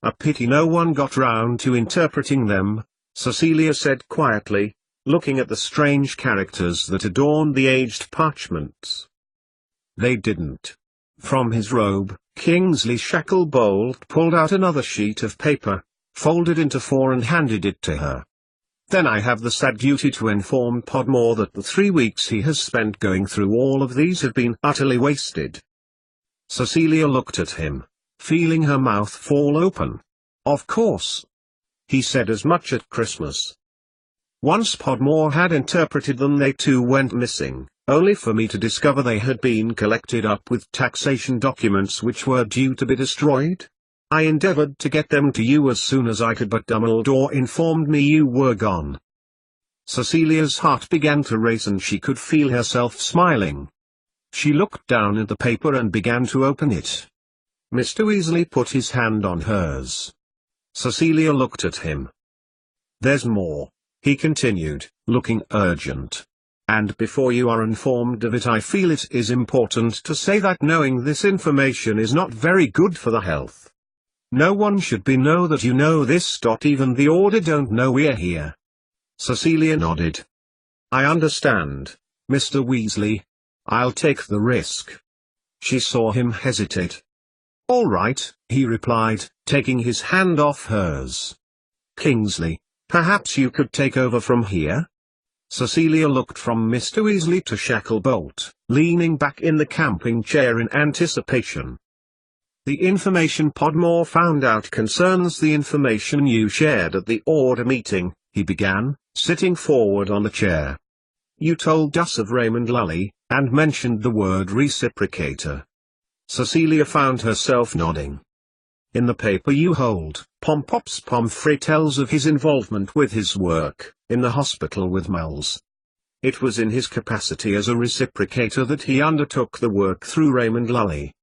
A pity no one got round to interpreting them, Cecilia said quietly, looking at the strange characters that adorned the aged parchments. They didn't. From his robe, Kingsley Shacklebolt pulled out another sheet of paper, folded into four and handed it to her. Then I have the sad duty to inform Podmore that the 3 weeks he has spent going through all of these have been utterly wasted. Cecilia looked at him, feeling her mouth fall open. Of course. He said as much at Christmas. Once Podmore had interpreted them, they too went missing, only for me to discover they had been collected up with taxation documents which were due to be destroyed. I endeavored to get them to you as soon as I could, but Dumbledore informed me you were gone. Cecilia's heart began to race and she could feel herself smiling. She looked down at the paper and began to open it. Mr. Weasley put his hand on hers. Cecilia looked at him. There's more, he continued, looking urgent. And before you are informed of it, I feel it is important to say that knowing this information is not very good for the health. No one should be know that you know this. Even the Order don't know we're here. Cecilia nodded. I understand, Mr. Weasley. I'll take the risk. She saw him hesitate. All right, he replied, taking his hand off hers. Kingsley, perhaps you could take over from here? Cecilia looked from Mr. Weasley to Shacklebolt, leaning back in the camping chair in anticipation. The information Podmore found out concerns the information you shared at the Order meeting, he began, sitting forward on the chair. You told us of Raymond Lully, and mentioned the word reciprocator. Cecilia found herself nodding. In the paper you hold, Pompops Pomfrey tells of his involvement with his work, in the hospital with Muggles. It was in his capacity as a reciprocator that he undertook the work through Raymond Lully.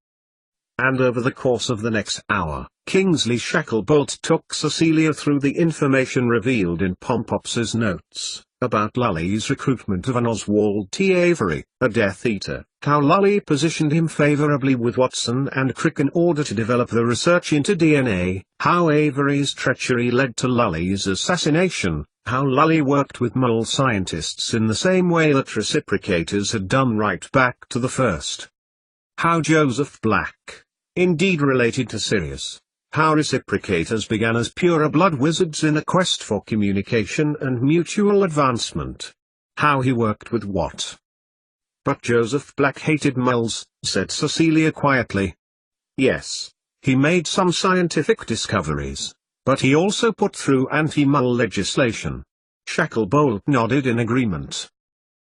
And over the course of the next hour, Kingsley Shacklebolt took Cecilia through the information revealed in Pompops's notes, about Lully's recruitment of an Oswald T. Avery, a Death Eater, how Lully positioned him favorably with Watson and Crick in order to develop the research into DNA, how Avery's treachery led to Lully's assassination, how Lully worked with Muggle scientists in the same way that reciprocators had done right back to the first. How Joseph Black, indeed related to Sirius, how reciprocators began as pure-blood wizards in a quest for communication and mutual advancement. How he worked with Watt. But Joseph Black hated Muggles, said Cecilia quietly. Yes, he made some scientific discoveries, but he also put through anti-Muggle legislation. Shacklebolt nodded in agreement.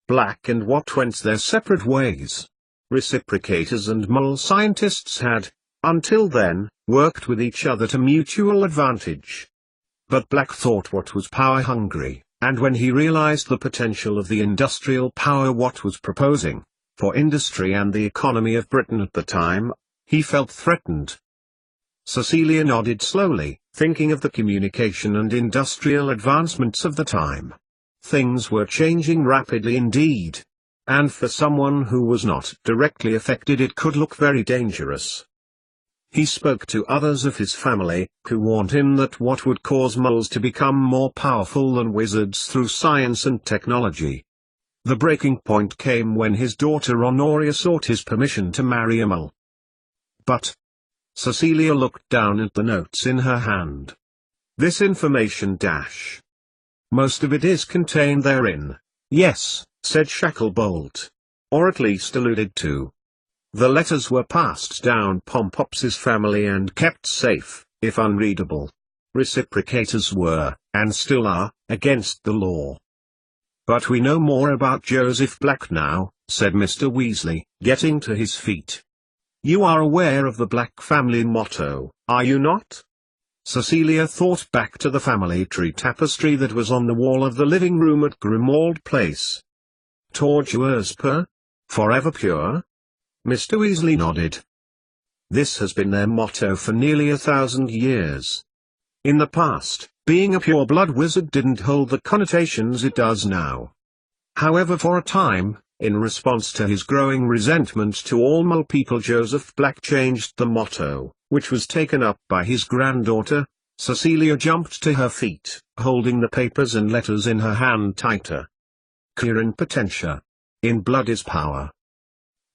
Black and Watt went their separate ways. Reciprocators and Muggle scientists had, until then, worked with each other to mutual advantage. But Black thought Watt was power-hungry, and when he realized the potential of the industrial power Watt was proposing, for industry and the economy of Britain at the time, he felt threatened. Cecilia nodded slowly, thinking of the communication and industrial advancements of the time. Things were changing rapidly indeed. And for someone who was not directly affected, it could look very dangerous. He spoke to others of his family, who warned him that what would cause Muggles to become more powerful than wizards through science and technology. The breaking point came when his daughter Honoria sought his permission to marry a Muggle. But Cecilia looked down at the notes in her hand. This information most of it is contained therein. Yes, said Shacklebolt. Or at least alluded to. The letters were passed down Pompops's family and kept safe, if unreadable. Reciprocators were, and still are, against the law. But we know more about Joseph Black now, said Mr. Weasley, getting to his feet. You are aware of the Black family motto, are you not? Cecilia thought back to the family tree tapestry that was on the wall of the living room at Grimmauld Place. Tortuous per? Forever pure? Mr. Weasley nodded. This has been their motto for nearly 1,000 years. In the past, being a pure-blood wizard didn't hold the connotations it does now. However, for a time, in response to his growing resentment to all Mole people, Joseph Black changed the motto, which was taken up by his granddaughter. Cecilia jumped to her feet, holding the papers and letters in her hand tighter. Quirin Potentia. In blood is power.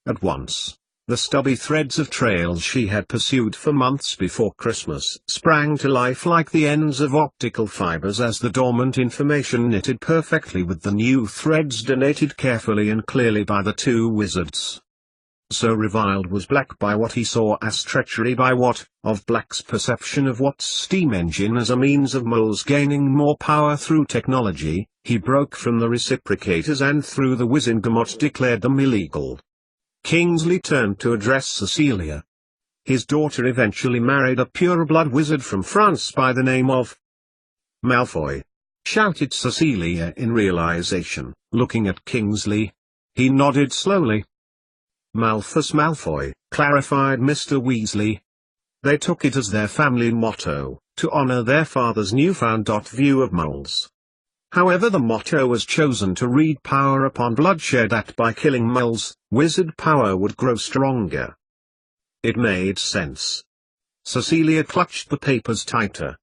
At once, the stubby threads of trails she had pursued for months before Christmas sprang to life like the ends of optical fibers as the dormant information knitted perfectly with the new threads donated carefully and clearly by the two wizards. So reviled was Black by what he saw as treachery by what, of Black's perception of Watt's steam engine as a means of moles gaining more power through technology, he broke from the reciprocators and through the Wizengamot declared them illegal. Kingsley turned to address Cecilia. His daughter eventually married a pure-blood wizard from France by the name of Malfoy, shouted Cecilia in realization, looking at Kingsley. He nodded slowly. Malthus Malfoy, clarified Mr. Weasley. They took it as their family motto, to honor their father's newfound view of moles. However, the motto was chosen to read power upon bloodshed, that by killing moles, wizard power would grow stronger. It made sense. Cecilia clutched the papers tighter.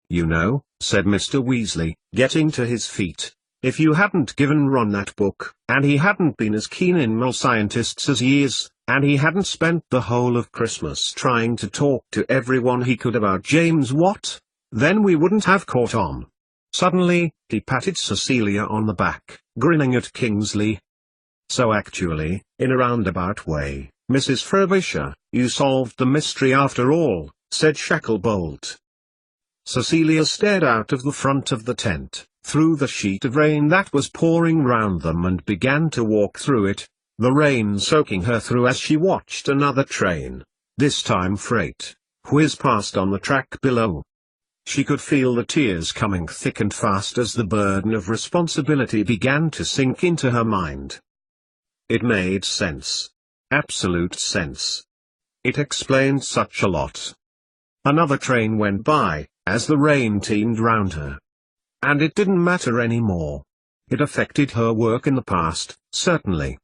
You know, said Mr. Weasley, getting to his feet, if you hadn't given Ron that book, and he hadn't been as keen in mole scientists as he is, and he hadn't spent the whole of Christmas trying to talk to everyone he could about James Watt, then we wouldn't have caught on. Suddenly, he patted Cecilia on the back, grinning at Kingsley. So actually, in a roundabout way, Mrs. Frobisher, you solved the mystery after all, said Shacklebolt. Cecilia stared out of the front of the tent, through the sheet of rain that was pouring round them, and began to walk through it, the rain soaking her through as she watched another train, this time freight, whiz past on the track below. She could feel the tears coming thick and fast as the burden of responsibility began to sink into her mind. It made sense. Absolute sense. It explained such a lot. Another train went by, as the rain teemed round her. And it didn't matter anymore. It affected her work in the past, certainly,